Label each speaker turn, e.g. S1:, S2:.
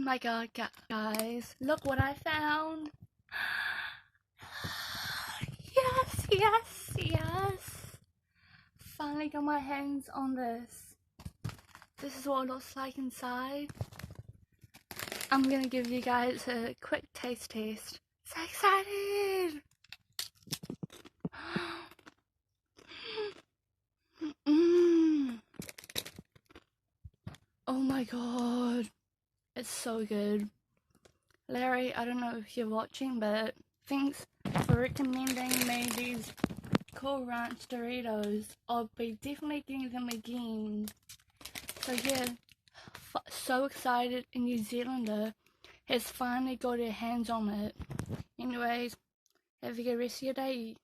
S1: my god, guys, look what I found. Yes. Finally got my hands on this. This is what it looks like inside. I'm gonna give you guys a quick taste. So excited! Oh my god, it's so good. Larry, I don't know if you're watching, but thanks for recommending me these Cool Ranch Doritos. I'll be definitely getting them again. So yeah, so excited a New Zealander has finally got her hands on it. Anyways, have a good rest of your day.